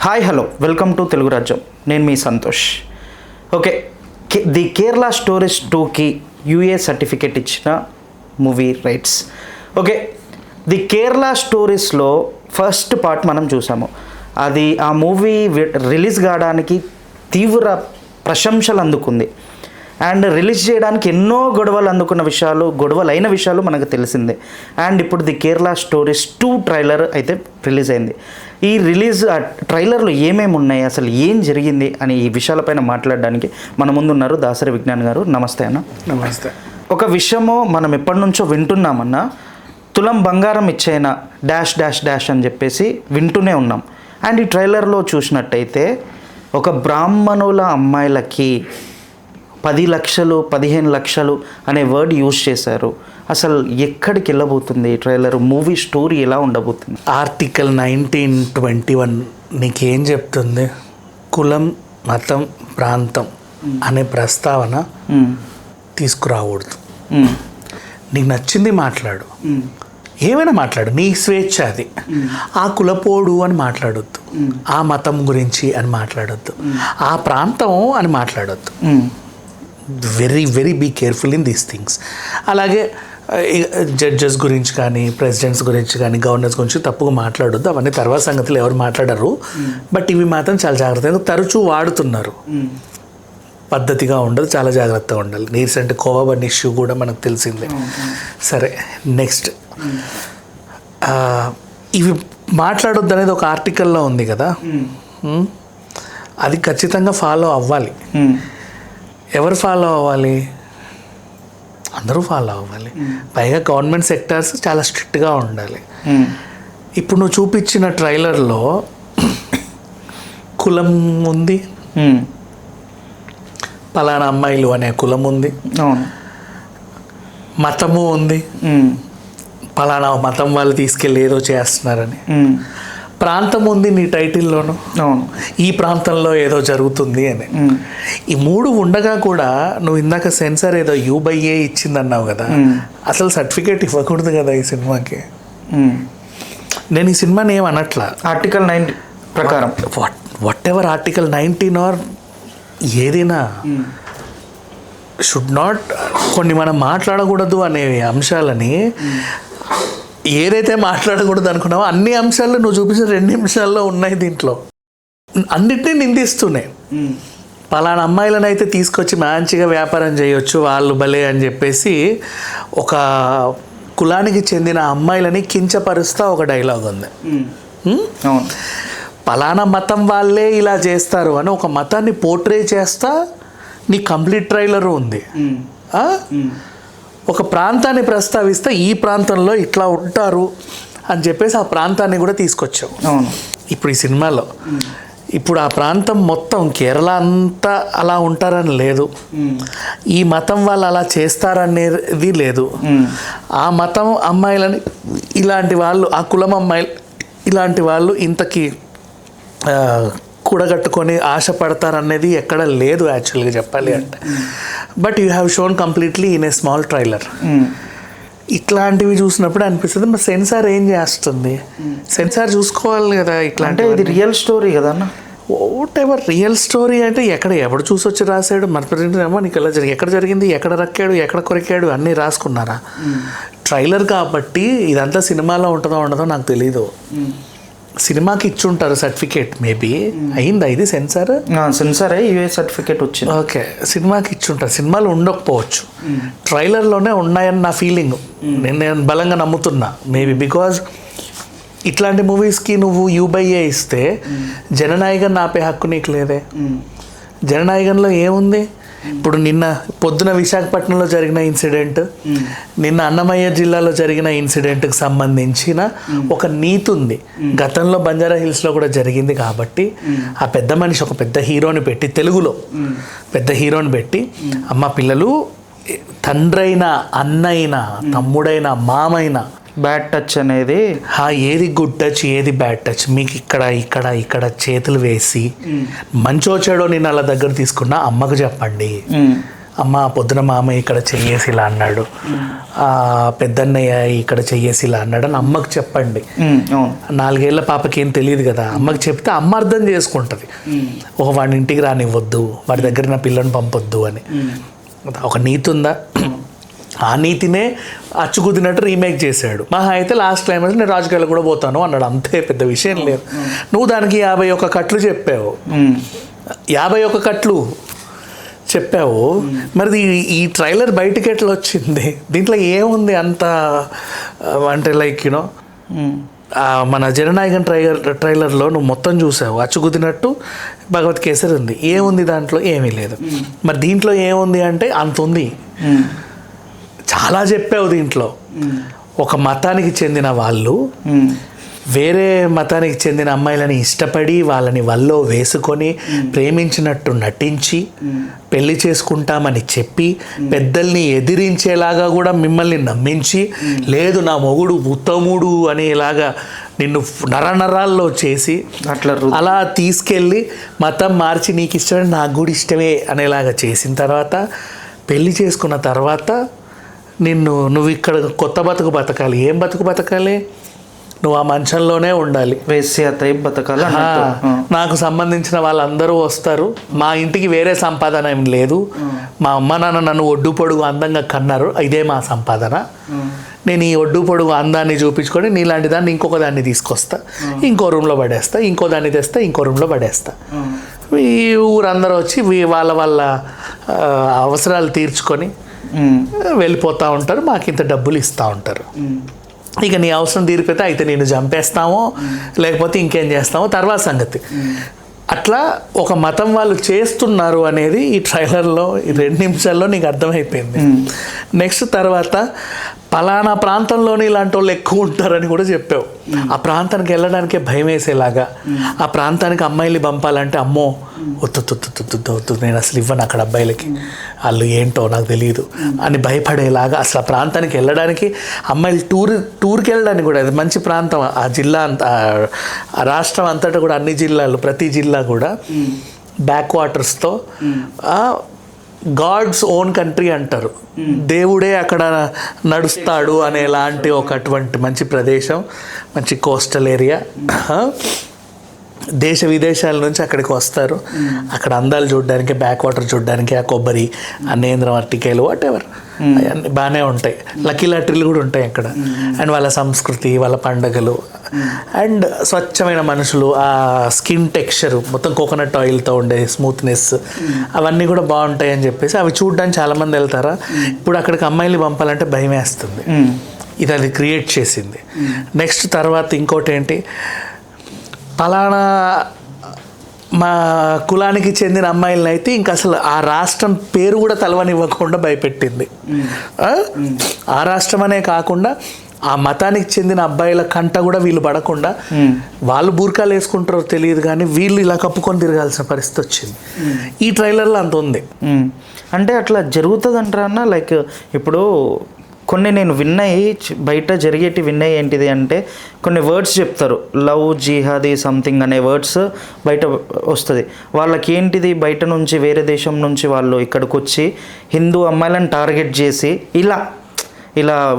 Hi hello welcome to Telugu Rajyam. నేను మీ Santosh. Okay, the Kerala stories 2కి యూఏ సర్టిఫికేట్ ఇచ్చిన movie rights. Okay, the Kerala స్టోరీస్లో ఫస్ట్ పార్ట్ మనం చూసాము. అది ఆ మూవీ రిలీజ్ కావడానికి తీవ్ర ప్రశంసలు అందుకుంది. అండ్ రిలీజ్ చేయడానికి ఎన్నో గొడవలైన విషయాలు మనకు తెలిసిందే. అండ్ ఇప్పుడు ది కేరళ స్టోరీస్ 2 ట్రైలర్ అయితే రిలీజ్ అయింది. ఈ ట్రైలర్లో ఏమేమి ఉన్నాయి, అసలు ఏం జరిగింది అని ఈ విషయాలపైన మాట్లాడడానికి మన ముందు ఉన్నారు దాసరి విజ్ఞాన్ గారు. నమస్తే అన్న. నమస్తే. ఒక విషయము మనం ఎప్పటి నుంచో వింటున్నామన్నా, తులం బంగారం ఇచ్చేనా డాష్ డాష్ డాష్ అని చెప్పేసి వింటూనే ఉన్నాం. అండ్ ఈ ట్రైలర్లో చూసినట్టయితే ఒక బ్రాహ్మణుల అమ్మాయిలకి 10 లక్షలు 15 లక్షలు అనే వర్డ్ యూజ్ చేశారు. అసలు ఎక్కడికి వెళ్ళబోతుంది ఈ ట్రైలర్? మూవీ స్టోరీ ఎలా ఉండబోతుంది? ఆర్టికల్ 1921 నీకేం చెప్తుంది? కులం, మతం, ప్రాంతం అనే ప్రస్తావన తీసుకురాకూడదు. నీకు నచ్చింది మాట్లాడు, ఏమైనా మాట్లాడు, నీ స్వేచ్ఛ అది. ఆ కులపోడు అని మాట్లాడొద్దు, ఆ మతం గురించి అని మాట్లాడొద్దు, ఆ ప్రాంతం అని మాట్లాడొద్దు. Very very be careful in these things. అలాగే జడ్జెస్ గురించి కానీ, ప్రెసిడెంట్స్ గురించి కానీ, గవర్నర్స్ గురించి తప్పుగా మాట్లాడొద్దు. అవన్నీ తర్వాత సంగతులు ఎవరు మాట్లాడరు. బట్ ఇవి మాత్రం చాలా జాగ్రత్తగా తరచూ వాడుతున్నారు. పద్ధతిగా ఉండదు, చాలా జాగ్రత్తగా ఉండాలి. రీసెంట్ కోవబన్ ఇష్యూ కూడా మనకు తెలిసిందే. సరే, నెక్స్ట్ ఇవి మాట్లాడొద్దు అనేది ఒక ఆర్టికల్లో ఉంది కదా, అది ఖచ్చితంగా ఫాలో అవ్వాలి. ఎవరు ఫాలో అవ్వాలి? అందరూ ఫాలో అవ్వాలి. పైగా గవర్నమెంట్ సెక్టార్స్ చాలా స్ట్రిక్ట్గా ఉండాలి. ఇప్పుడు నువ్వు చూపించిన ట్రైలర్లో కులం ఉంది, పలానా అమ్మాయిలు అనే కులం ఉంది, మతము ఉంది, పలానా మతం వాళ్ళు తీసుకెళ్ళి ఏదో చేస్తున్నారని, ప్రాంతం ఉంది నీ టైటిల్లోను, ఈ ప్రాంతంలో ఏదో జరుగుతుంది అని. ఈ 3 ఉండగా కూడా నువ్వు ఇందాక సెన్సార్ ఏదో U/A ఇచ్చిందన్నావు కదా, అసలు సర్టిఫికేట్ ఇవ్వకూడదు కదా ఈ సినిమాకి. నేను ఈ సినిమాని ఏమనట్లా, ఆర్టికల్ 9 ప్రకారం వాట్ ఎవర్ ఆర్టికల్ 19 ఆర్ ఏదైనా షుడ్ నాట్, కొన్ని మనం మాట్లాడకూడదు అనే అంశాలని ఏదైతే మాట్లాడకూడదు అనుకున్నావో అన్ని అంశాలు నువ్వు చూపించిన 2 నిమిషాల్లో ఉన్నాయి. దీంట్లో అన్నిటినీ నిందిస్తున్నాయి. పలానా అమ్మాయిలను అయితే తీసుకొచ్చి మంచిగా వ్యాపారం చేయొచ్చు వాళ్ళు భలే అని చెప్పేసి ఒక కులానికి చెందిన అమ్మాయిలని కించపరుస్తా ఒక డైలాగ్ ఉంది. పలానా మతం వాళ్ళే ఇలా చేస్తారు అని ఒక మతాన్ని పోర్ట్రే చేస్తా నీ కంప్లీట్ ట్రైలర్ ఉంది. ఒక ప్రాంతాన్ని ప్రస్తావిస్తే ఈ ప్రాంతంలో ఇట్లా ఉంటారు అని చెప్పేసి ఆ ప్రాంతాన్ని కూడా తీసుకొచ్చావు. ఇప్పుడు ఈ సినిమాలో ఇప్పుడు ఆ ప్రాంతం మొత్తం కేరళ అంతా అలా ఉంటారని లేదు, ఈ మతం వాళ్ళు అలా చేస్తారనేది లేదు. ఆ మతం అమ్మాయిలని ఇలాంటి వాళ్ళు, ఆ కులం అమ్మాయిలు ఇలాంటి వాళ్ళు ఇంతకీ కూడగట్టుకొని ఆశపడతారనేది ఎక్కడ లేదు యాక్చువల్గా చెప్పాలి అంటే. But you have shown completely in a small trailer. ఇట్లాంటివి చూసినప్పుడు అనిపిస్తుంది మరి సెన్సార్ ఏం చేస్తుంది? సెన్సార్ చూసుకోవాలి కదా. ఇట్లాంటి ఇది రియల్ స్టోరీ కదా అన్న. వాట్ ఎవర్ రియల్ స్టోరీ అంటే ఎవడు చూసొచ్చి రాశాడు? మన ప్రెసిడెంట్ ఏమో నీకు ఎలా జరిగింది, ఎక్కడ జరిగింది, ఎక్కడ రక్కాడు, ఎక్కడ కొరికాడు అన్నీ రాసుకున్నారా? ట్రైలర్ కాబట్టి ఇదంతా సినిమాలో ఉంటుందో ఉండదో నాకు తెలీదు. సినిమాకి ఇచ్చుంటారు సర్టిఫికేట్, మేబీ అయిందా ఇది సెన్సార్? సెన్సారే యూఏ సర్టిఫికేట్ వచ్చింది. ఓకే, సినిమాకి ఇచ్చుంటారు, సినిమాలు ఉండకపోవచ్చు, ట్రైలర్లోనే ఉన్నాయని నా ఫీలింగ్. నేను బలంగా నమ్ముతున్నా. మేబీ బికాజ్ ఇట్లాంటి మూవీస్కి నువ్వు U/A ఇస్తే జననాయకన్ ఆపే హక్కు నీకు లేదే. జననాయకంలో ఏముంది? ఇప్పుడు నిన్న పొద్దున విశాఖపట్నంలో జరిగిన ఇన్సిడెంట్, నిన్న అన్నమయ్య జిల్లాలో జరిగిన ఇన్సిడెంట్కి సంబంధించిన ఒక నీతి ఉంది. గతంలో బంజారా హిల్స్లో కూడా జరిగింది కాబట్టి ఆ పెద్ద మనిషి ఒక పెద్ద హీరోని పెట్టి, తెలుగులో పెద్ద హీరోని పెట్టి, అమ్మ పిల్లలు తండ్రైనా, అన్నైనా, తమ్ముడైనా, మామైనా బ్యాడ్ టచ్ అనేది, ఏది గుడ్ టచ్, ఏది బ్యాడ్ టచ్, మీకు ఇక్కడ ఇక్కడ ఇక్కడ చేతులు వేసి మంచో చెడో నేను అలా దగ్గర తీసుకున్నా అమ్మకు చెప్పండి. అమ్మ పొద్దున మామయ్య ఇక్కడ చెయ్యేసి ఇలా అన్నాడు, పెద్దన్నయ్య ఇక్కడ చెయ్యేసి ఇలా అన్నాడు అని అమ్మకి చెప్పండి. 4 ఏళ్ల పాపకి ఏం తెలియదు కదా, అమ్మకి చెప్తే అమ్మ అర్థం చేసుకుంటుంది. వాడిని ఇంటికి రానివ్వద్దు, వాడి దగ్గర నా పిల్లని పంపొద్దు అని ఒక నీతి ఉందా? ఆ నీతినే అచ్చుకుదినట్టు రీమేక్ చేశాడు. మహా అయితే లాస్ట్ క్లైమాక్స్ నేను రాజకీయాలు కూడా పోతాను అన్నాడు, అంతే, పెద్ద విషయం లేదు. నువ్వు దానికి 51 కట్లు చెప్పావు, 51 కట్లు చెప్పావు. మరి ఈ ట్రైలర్ బయటికి ఎట్లా వచ్చింది? దీంట్లో ఏముంది అంత అంటే లైక్ యూనో మన జననాయకన్ ట్రైలర్లో నువ్వు మొత్తం చూసావు, అచ్చుకుదినట్టు భగవత్ కేసరి ఉంది, ఏముంది దాంట్లో? ఏమీ లేదు. మరి దీంట్లో ఏముంది అంటే అంత ఉంది, చాలా చెప్పావు. దీంట్లో ఒక మతానికి చెందిన వాళ్ళు వేరే మతానికి చెందిన అమ్మాయిలని ఇష్టపడి వాళ్ళని వల్లో వేసుకొని ప్రేమించినట్టు నటించి పెళ్లి చేసుకుంటామని చెప్పి పెద్దల్ని ఎదిరించేలాగా కూడా మిమ్మల్ని నమ్మించి, లేదు నా మొగుడు ఉత్తముడు అనేలాగా నిన్ను నరనరాల్లో చేసి అలా తీసుకెళ్ళి మతం మార్చి నీకు ఇష్టమే నాకు కూడా ఇష్టమే అనేలాగా చేసిన తర్వాత పెళ్లి చేసుకున్న తర్వాత నువ్వు ఇక్కడ కొత్త బతుకు బతకాలి. ఏం బతుకు బతకాలి? నువ్వు ఆ మంచంలోనే ఉండాలి, వేశ్య టైప్ బతకాలి. నాకు సంబంధించిన వాళ్ళందరూ వస్తారు, మా ఇంటికి వేరే సంపాదన ఏం లేదు, మా అమ్మ నాన్న నన్ను ఒడ్డు పొడుగు అందంగా కన్నారు, ఇదే మా సంపాదన. నేను ఈ ఒడ్డు పొడుగు అందాన్ని చూపించుకొని నీలాంటి దాన్ని ఇంకొక దాన్ని తీసుకొస్తా, ఇంకో రూమ్లో పడేస్తా, ఇంకో దాన్ని తెస్తా, ఇంకో రూమ్లో పడేస్తా. ఈ ఊరందరూ వచ్చి వాళ్ళ వాళ్ళ అవసరాలు తీర్చుకొని వెళ్ళిపోతూ ఉంటారు, మాకు ఇంత డబ్బులు ఇస్తూ ఉంటారు. ఇక నీ అవసరం తీరిపోతే అయితే నేను చంపేస్తామో లేకపోతే ఇంకేం చేస్తామో తర్వాత సంగతి. అట్లా ఒక మతం వాళ్ళు చేస్తున్నారు అనేది ఈ ట్రైలర్లో 2 నిమిషాల్లో నీకు అర్థమైపోయింది. నెక్స్ట్ తర్వాత పలానా ప్రాంతంలోని ఇలాంటి వాళ్ళు ఎక్కువ ఉంటారని కూడా చెప్పావు. ఆ ప్రాంతానికి వెళ్ళడానికే భయం వేసేలాగా, ఆ ప్రాంతానికి అమ్మాయిలు పంపాలంటే అమ్మో వద్దు నేను అసలు ఇవ్వను అక్కడ అబ్బాయిలకి, వాళ్ళు ఏంటో నాకు తెలియదు అని భయపడేలాగా, అసలు ఆ ప్రాంతానికి వెళ్ళడానికి అమ్మాయిలు టూర్కి వెళ్ళడానికి కూడా, అది మంచి ప్రాంతం, ఆ జిల్లా అంతా, ఆ రాష్ట్రం అంతటా కూడా అన్ని జిల్లాలు, ప్రతి జిల్లా కూడా బ్యాక్ వాటర్స్తో గాడ్స్ ఓన్ కంట్రీ అంటారు, దేవుడే అక్కడ నడుస్తాడు అనేలాంటి అటువంటి మంచి ప్రదేశం, మంచి కోస్టల్ ఏరియా. దేశ విదేశాల నుంచి అక్కడికి వస్తారు, అక్కడ అందాలు చూడడానికి, బ్యాక్ వాటర్ చూడడానికి, ఆ కొబ్బరి, ఆ నేంద్రం అరటికాయలు, వాట్ ఎవర్ అవన్నీ బాగానే ఉంటాయి. లక్కీ లాటరీలు కూడా ఉంటాయి అక్కడ. అండ్ వాళ్ళ సంస్కృతి, వాళ్ళ పండగలు, అండ్ స్వచ్ఛమైన మనుషులు, ఆ స్కిన్ టెక్స్చర్ మొత్తం కోకోనట్ ఆయిల్తో ఉండే స్మూత్నెస్, అవన్నీ కూడా బాగుంటాయి అని చెప్పేసి అవి చూడడానికి చాలామంది వెళ్తారా. ఇప్పుడు అక్కడికి అమ్మాయిలు పంపాలంటే భయం వేస్తుంది, ఇది అది క్రియేట్ చేసింది. నెక్స్ట్ తర్వాత ఇంకోటి ఏంటి, పలానా మా కులానికి చెందిన అమ్మాయిలను అయితే ఇంకా అసలు ఆ రాష్ట్రం పేరు కూడా తలవనివ్వకుండా భయపెట్టింది. ఆ రాష్ట్రం అనే కాకుండా ఆ మతానికి చెందిన అబ్బాయిల కంట కూడా వీళ్ళు పడకుండా, వాళ్ళు బూర్కాలు వేసుకుంటారో తెలియదు కానీ వీళ్ళు ఇలా కప్పుకొని తిరగాల్సిన పరిస్థితి వచ్చింది. ఈ ట్రైలర్లో అంత ఉంది. అంటే అట్లా జరుగుతుంది అంటారా? లైక్ ఇప్పుడు కొన్ని నేను విన్నాయి, బయట జరిగేటి విన్నాయి ఏంటిది అంటే, కొన్ని వర్డ్స్ చెప్తారు, లవ్, జిహాదీ సంథింగ్ అనే వర్డ్స్ బయట వస్తుంది. వాళ్ళకి ఏంటిది, బయట నుంచి వేరే దేశం నుంచి వాళ్ళు ఇక్కడికి వచ్చి హిందూ అమ్మాయిలను టార్గెట్ చేసి ఇలా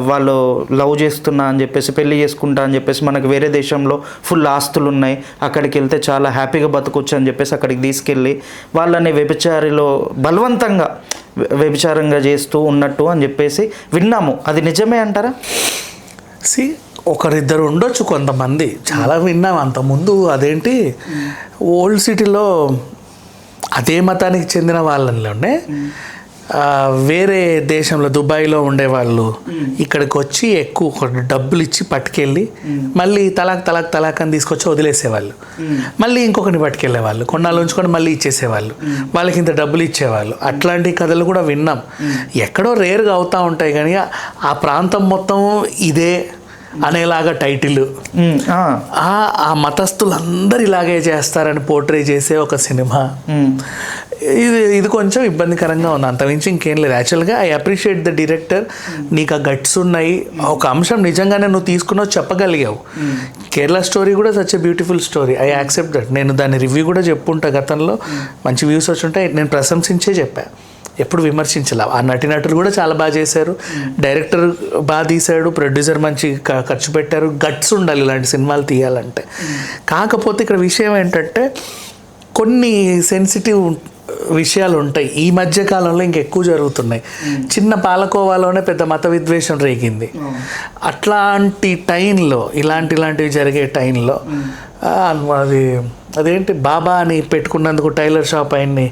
వాళ్ళు లవ్ చేస్తున్నా అని చెప్పేసి, పెళ్లి చేసుకుంటా అని చెప్పేసి, మనకు వేరే దేశంలో ఫుల్ ఆస్తులు ఉన్నాయి, అక్కడికి వెళ్తే చాలా హ్యాపీగా బతకొచ్చు అని చెప్పేసి అక్కడికి తీసుకెళ్ళి వాళ్ళని వ్యభిచారిలో బలవంతంగా వ్యభిచారంగా చేస్తూ ఉన్నట్టు అని చెప్పేసి విన్నాము. అది నిజమే అంటారా? ఒకరిద్దరు ఉండొచ్చు, కొంతమంది, చాలా విన్నాం అంతకుముందు. అదేంటి, ఓల్డ్ సిటీలో అదే మతానికి చెందిన వాళ్ళలోనే వేరే దేశంలో దుబాయ్లో ఉండేవాళ్ళు ఇక్కడికి వచ్చి ఎక్కువ డబ్బులు ఇచ్చి పట్టుకెళ్ళి మళ్ళీ తలాక్ అని తీసుకొచ్చి వదిలేసేవాళ్ళు, మళ్ళీ ఇంకొకరిని పట్టుకెళ్ళేవాళ్ళు, కొన్నాళ్ళు ఉంచుకొని మళ్ళీ ఇచ్చేసేవాళ్ళు, వాళ్ళకి ఇంత డబ్బులు ఇచ్చేవాళ్ళు. అట్లాంటి కథలు కూడా విన్నాం. ఎక్కడో రేర్గా అవుతూ ఉంటాయి కానీ ఆ ప్రాంతం మొత్తం ఇదే అనేలాగా టైటిల్, ఆ మతస్థులందరూ ఇలాగే చేస్తారని పోర్ట్రే చేసే ఒక సినిమా. ఇది కొంచెం ఇబ్బందికరంగా ఉంది, అంతమించి ఇంకేం లేదు. యాక్చువల్గా ఐ అప్రిషియేట్ ద డైరెక్టర్, నీకు ఆ గట్స్ ఉన్నాయి, ఒక అంశం నిజంగానే నువ్వు తీసుకున్నావు, చెప్పగలిగావు. కేరళ స్టోరీ కూడా such a beautiful story, I accept that. నేను దాని రివ్యూ కూడా చెప్పుంటా, గతంలో మంచి వ్యూస్ వచ్చి ఉంటాయి, నేను ప్రశంసించే చెప్పా. ఎప్పుడు విమర్శించాల. ఆ నటీనటులు కూడా చాలా బాగా చేశారు, డైరెక్టర్ బాగా తీశాడు, ప్రొడ్యూసర్ మంచి ఖర్చు పెట్టారు. గట్స్ ఉండాలి ఇలాంటి సినిమాలు తీయాలంటే. కాకపోతే ఇక్కడ విషయం ఏంటంటే కొన్ని సెన్సిటివ్ విషయాలు ఉంటాయి. ఈ మధ్య కాలంలో ఇంకెక్కువ జరుగుతున్నాయి. చిన్న పాలకోవాలోనే పెద్ద మత విద్వేషం రేగింది. అట్లాంటి టైంలో ఇలాంటివి జరిగే టైంలో అదేంటి బాబా అని పెట్టుకున్నందుకు టైలర్ షాప్ ఆయన్ని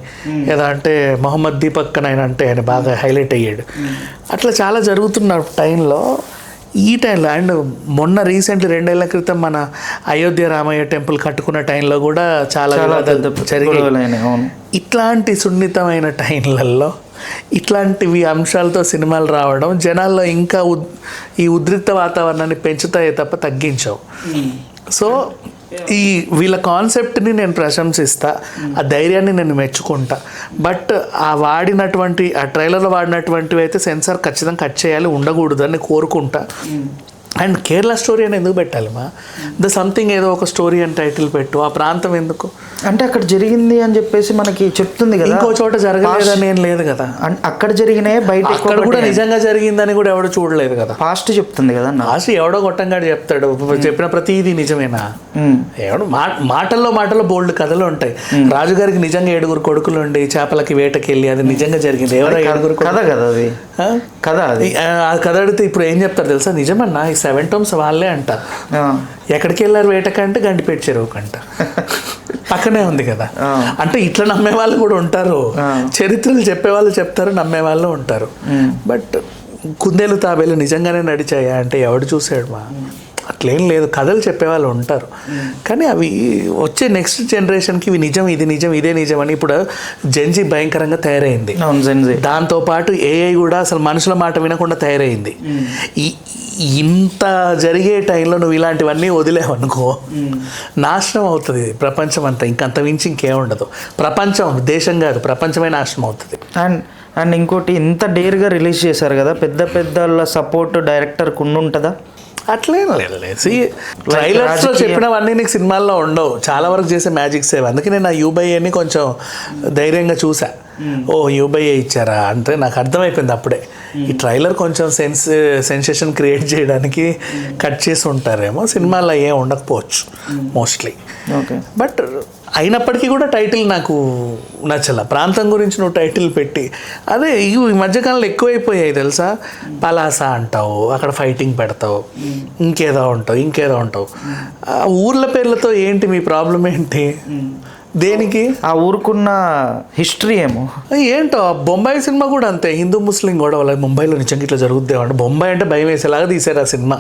ఏదో అంటే మొహమ్మద్ దీపక్ అని అంటే ఆయన బాగా హైలైట్ అయ్యాడు. అట్లా చాలా జరుగుతున్న టైంలో ఈ టైంలో అండ్ మొన్న రీసెంట్లీ 2 ఏళ్ల క్రితం మన అయోధ్య రామయ్య టెంపుల్ కట్టుకున్న టైంలో కూడా చాలా జరిగాయి. ఇట్లాంటి సున్నితమైన టైంలలో ఇట్లాంటివి అంశాలతో సినిమాలు రావడం జనాల్లో ఇంకా ఈ ఉద్రిక్త వాతావరణాన్ని పెంచుతాయే తప్ప తగ్గించవు. సో ఈ వీళ్ళ కాన్సెప్ట్ని నేను ప్రశంసిస్తా, ఆ ధైర్యాన్ని నేను మెచ్చుకుంటా. బట్ ఆ ట్రైలర్లో వాడినటువంటివి అయితే సెన్సార్ ఖచ్చితంగా కట్ చేయాలి, ఉండకూడదు అని కోరుకుంటా. అండ్ కేరళ స్టోరీ అని ఎందుకు పెట్టాలి ద సంథింగ్ ఏదో ఒక స్టోరీ అని టైటిల్ పెట్టు. ఆ ప్రాంతం ఎందుకు అంటే అక్కడ జరిగింది అని చెప్పేసి మనకి చెప్తుంది కదా, ఇంకో చోట జరగలేదని ఏం లేదు కదా. అక్కడ జరిగినాయి బయట అక్కడ కూడా నిజంగా జరిగిందని కూడా ఎవడో చూడలేదు కదా. పాస్ట్ చెప్తుంది కదా, పాస్ట్ ఎవడో గొట్టంగాడు చెప్తాడు, చెప్పిన ప్రతిదీ నిజమేనా? ఎవడు మాటల్లో బోల్డ్ కథలు ఉంటాయి. రాజుగారికి నిజంగా 7 కొడుకులు ఉండి చేపలకి వేటకి వెళ్ళి అది నిజంగా జరిగింది. ఎవరో 7 కథ కదా అది, కథ అది. ఆ కథ అడిగితే ఇప్పుడు ఏం చెప్తారు తెలుసా? నిజమన్నా ఈ 7 టోమ్స్ వాళ్ళే అంట. ఎక్కడికి వెళ్ళారు వేటకంటే గండిపేట చెరువుకంట, పక్కనే ఉంది కదా. అంటే ఇట్లా నమ్మే వాళ్ళు కూడా ఉంటారు, చరిత్రలు చెప్పేవాళ్ళు చెప్తారు, నమ్మే వాళ్ళు ఉంటారు. బట్ కుందేలు తాబేలు నిజంగానే నడిచాయా అంటే ఎవడు చూసాడు అట్లేం లేదు. కథలు చెప్పేవాళ్ళు ఉంటారు, కానీ అవి వచ్చే నెక్స్ట్ జనరేషన్కి ఇవి నిజం, ఇది నిజం, ఇదే నిజం అని. ఇప్పుడు జెన్జీ భయంకరంగా తయారైంది, దాంతోపాటు ఏఐ కూడా అసలు మనుషుల మాట వినకుండా తయారైంది. ఇంత జరిగే టైంలో నువ్వు ఇలాంటివన్నీ వదిలేవనుకో నాశనం అవుతుంది ప్రపంచం అంతా. ఇంకంత మించి ఇంకేముండదు. ప్రపంచం, దేశం కాదు, ప్రపంచమే నాశనం అవుతుంది. అండ్ ఇంకోటి ఇంత డేర్గా రిలీజ్ చేశారు కదా, పెద్ద సపోర్ట్ డైరెక్టర్కి ఉండుంటుందా? అట్లేం లేదు. ట్రైలర్స్లో చెప్పినవన్నీ నీకు సినిమాల్లో ఉండవు, చాలా వరకు చేసే మ్యాజిక్స్ ఏవి. అందుకే నేను ఆ యూబైఏని కొంచెం ధైర్యంగా చూసా. ఓ యూబైఏ ఇచ్చారా అంటే నాకు అర్థమైపోయింది అప్పుడే. ఈ ట్రైలర్ కొంచెం సెన్సేషన్ క్రియేట్ చేయడానికి కట్ చేసి ఉంటారేమో, సినిమాల్లో ఏం ఉండకపోవచ్చు మోస్ట్లీ. బట్ అయినప్పటికీ కూడా టైటిల్ నాకు నచ్చల. ప్రాంతం గురించి నువ్వు టైటిల్ పెట్టి అదే ఈ మధ్యకాలంలో ఎక్కువైపోయాయి తెలుసా. పలాస అంటావు, అక్కడ ఫైటింగ్ పెడతావు, ఇంకేదో ఉంటావు. ఊర్ల పేర్లతో ఏంటి మీ ప్రాబ్లం ఏంటి? దేనికి? ఆ ఊరుకున్న హిస్టరీ ఏమో ఏంటో. బొంబాయి సినిమా కూడా అంతే, హిందూ ముస్లిం గొడవలు. ముంబైలో నిజంగా ఇట్లా జరుగుద్దేమంటే బొంబాయి అంటే భయం వేసేలాగా తీశారు ఆ సినిమా.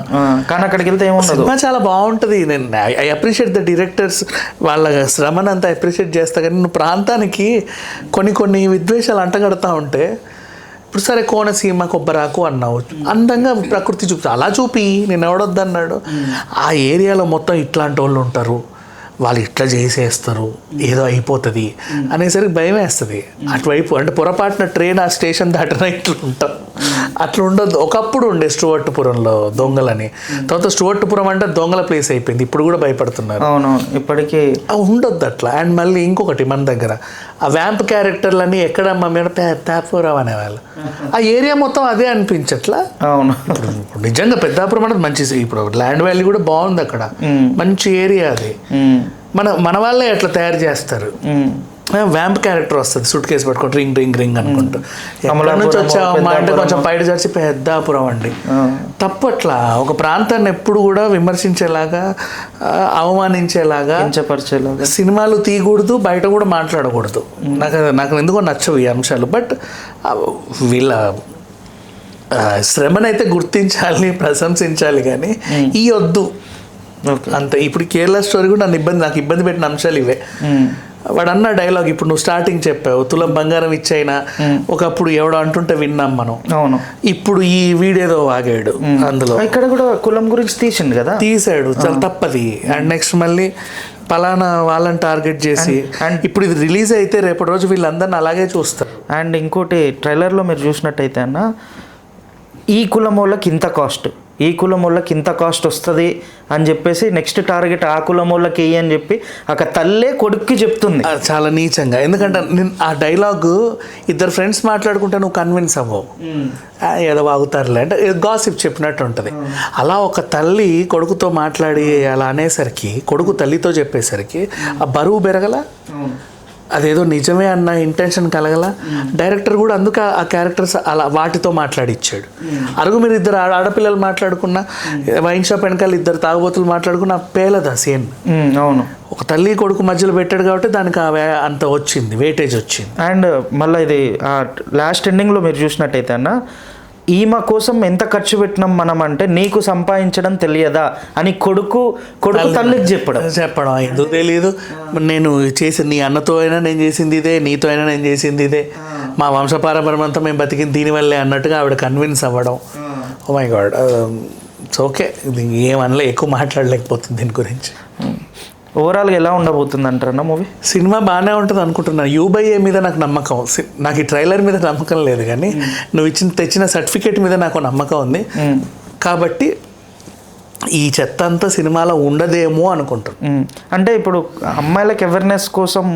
కానీ అక్కడికి వెళ్తే ఏమో సినిమా చాలా బాగుంటుంది. నేను ఐ అప్రిషియేట్ ద డైరెక్టర్స్, వాళ్ళ శ్రమను అంతా అప్రిషియేట్ చేస్తా. కానీ నువ్వు ప్రాంతానికి కొన్ని విద్వేషాలు అంటగడతా ఉంటే, ఇప్పుడు సరే కోనసీమ కొబ్బరాకు అన్నావు, అందంగా ప్రకృతి చూపుతా, అలా చూపి నేను ఎవడొద్దన్నాడు. ఆ ఏరియాలో మొత్తం ఇట్లాంటి వాళ్ళు ఉంటారు, వాళ్ళు ఇట్లా చేసేస్తారు, ఏదో అయిపోతుంది అనేసరికి భయం వేస్తుంది. అటువైపు అంటే పొరపాటున ట్రైన్ ఆ స్టేషన్ దాటినా ఇట్లా ఉంటాం, అట్లా ఉండొద్దు. ఒకప్పుడు ఉండే స్టువర్ట్పురంలో దొంగలని, తర్వాత స్టువర్ట్పురం అంటే దొంగల ప్లేస్ అయిపోయింది, ఇప్పుడు కూడా భయపడుతున్నారు. అవును, ఇప్పటికీ ఉండొద్దు అట్లా. అండ్ మళ్ళీ ఇంకొకటి, మన దగ్గర ఆ వ్యాంప్ క్యారెక్టర్లని ఎక్కడమ్మా మేము పెద్దాపురం అనేవాళ్ళు, ఆ ఏరియా మొత్తం అదే అనిపించట్లా. అవును, ఇప్పుడు నిజంగా పెద్దాపురం అంటే మంచి, ఇప్పుడు ల్యాండ్ వ్యాలీ కూడా బాగుంది అక్కడ, మంచి ఏరియా అది. మన వాళ్ళే అట్లా తయారు చేస్తారు. వ్యాంప్ క్యారెక్టర్ వస్తుంది, సూట్ కేసు పట్టుకుంటూ రింగ్ అనుకుంటూ, ఎక్కడ నుంచి వచ్చామమ్మా అంటే కొంచెం బయట చచ్చి పెద్దాపురం అండి. తప్పట్లా ఒక ప్రాంతాన్ని ఎప్పుడు కూడా విమర్శించేలాగా, అవమానించేలాగా, సినిమాలు తీయకూడదు, బయట కూడా మాట్లాడకూడదు. నాకు ఎందుకో నచ్చవు ఈ అంశాలు. బట్ వీళ్ళ శ్రమనైతే గుర్తించాలి, ప్రశంసించాలి, కానీ ఈ వద్దు అంతే. ఇప్పుడు కేరళ స్టోరీ కూడా నాకు ఇబ్బంది పెట్టిన అంశాలు ఇవే. వాడు అన్న డైలాగ్ ఇప్పుడు నువ్వు స్టార్టింగ్ చెప్పావు, తులం బంగారం ఇచ్చైనా ఒకప్పుడు ఎవడో అంటుంటే విన్నాం మనం. అవును, ఇప్పుడు ఈ వీడేదో వాగాడు అందులో. ఇక్కడ కూడా కులం గురించి తీసిండు కదా, తీసాడు, చాలా తప్పది. అండ్ నెక్స్ట్ మళ్ళీ పలానా వాళ్ళని టార్గెట్ చేసి, అండ్ ఇప్పుడు ఇది రిలీజ్ అయితే రేపటి రోజు వీళ్ళందరినీ అలాగే చూస్తారు. అండ్ ఇంకోటి ట్రైలర్లో మీరు చూసినట్టయితే అన్న, ఈ కులం వాళ్ళకి ఇంత కాస్ట్, ఈ కులం వాళ్ళకి ఇంత కాస్ట్ వస్తుంది అని చెప్పేసి నెక్స్ట్ టార్గెట్ ఆ కులం వాళ్ళకి వెయ్యి అని చెప్పి ఒక తల్లే కొడుక్కి చెప్తుంది. అది చాలా నీచంగా. ఎందుకంటే నేను ఆ డైలాగ్ ఇద్దరు ఫ్రెండ్స్ మాట్లాడుకుంటే నువ్వు కన్విన్స్ అవ్వవు, ఏదో వాగుతారులే అంటే గాసిప్ చెప్పినట్టు ఉంటుంది. అలా ఒక తల్లి కొడుకుతో మాట్లాడి అలా అనేసరికి, కొడుకు తల్లితో చెప్పేసరికి ఆ బరువు పెరగల, అదేదో నిజమే అన్న ఇంటెన్షన్ కలగల. డైరెక్టర్ కూడా అందుకు ఆ క్యారెక్టర్స్ అలా వాటితో మాట్లాడిచ్చాడు. అరుగు మీరు ఇద్దరు ఆడపిల్లలు మాట్లాడుకున్న, వైన్ షాప్ వెనకాల ఇద్దరు తాగుబోతులు మాట్లాడుకున్న పేలదా సీన్. అవును, ఒక తల్లి కొడుకు మధ్యలో పెట్టాడు కాబట్టి దానికి అంత వచ్చింది, వెయిటేజ్ వచ్చింది. అండ్ మళ్ళీ ఇది లాస్ట్ ఎండింగ్లో మీరు చూసినట్టయితే అన్న, ఈమె కోసం ఎంత ఖర్చు పెట్టినాం మనం అంటే నీకు సంపాదించడం తెలియదా అని కొడుకు తల్లికి చెప్పడం ఎందుకు తెలియదు, నేను చేసి నీ అన్నతో అయినా నేను చేసింది ఇదే, నీతో అయినా నేను చేసింది ఇదే, మా వంశపారంపర్యం అంతా మేము బతికింది దీనివల్లే అన్నట్టుగా ఆవిడ కన్విన్స్ అవ్వడం. Oh my God, it's okay. ఇది ఏమనలే, ఎక్కువ మాట్లాడలేకపోతుంది దీని గురించి. ఓవరాల్గా ఎలా ఉండబోతుంది అంటారన్న మూవీ? సినిమా బాగానే ఉంటుంది అనుకుంటున్నాను. యూబైఏ మీద నాకు నమ్మకం, నాకు ఈ ట్రైలర్ మీద నమ్మకం లేదు కానీ నువ్వు తెచ్చిన సర్టిఫికేట్ మీద నాకు నమ్మకం ఉంది. కాబట్టి ఈ చెత్త అంతా సినిమాలో ఉండదేమో అనుకుంటున్నాను. అంటే ఇప్పుడు అమ్మాయిలకు అవేర్నెస్ కోసం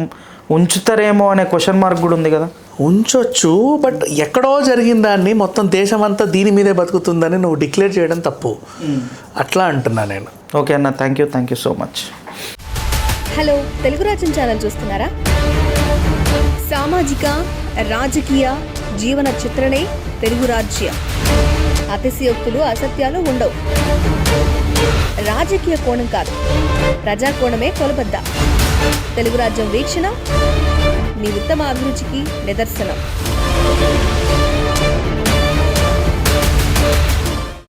ఉంచుతారేమో అనే క్వశ్చన్ మార్క్ కూడా ఉంది కదా. ఉంచొచ్చు, బట్ ఎక్కడో జరిగిన దాన్ని మొత్తం దేశం అంతా దీని మీదే బతుకుతుందని నువ్వు డిక్లేర్ చేయడం తప్పు. అట్లా అంటున్నా నేను. ఓకే అన్న, thank you so much. Hello, Telugu రాజ్యం ఛానల్ చూస్తున్నారా? సామాజిక, రాజకీయ, జీవన చిత్రణే తెలుగు రాజ్యం. అతిశయోక్తులు, అసత్యాలు ఉండవు. రాజకీయ కోణం కాదు, ప్రజా కోణమే కొలబద్ద. తెలుగు రాజ్యం వీక్షణ మీ ఉత్తమ అభిరుచికి నిదర్శనం.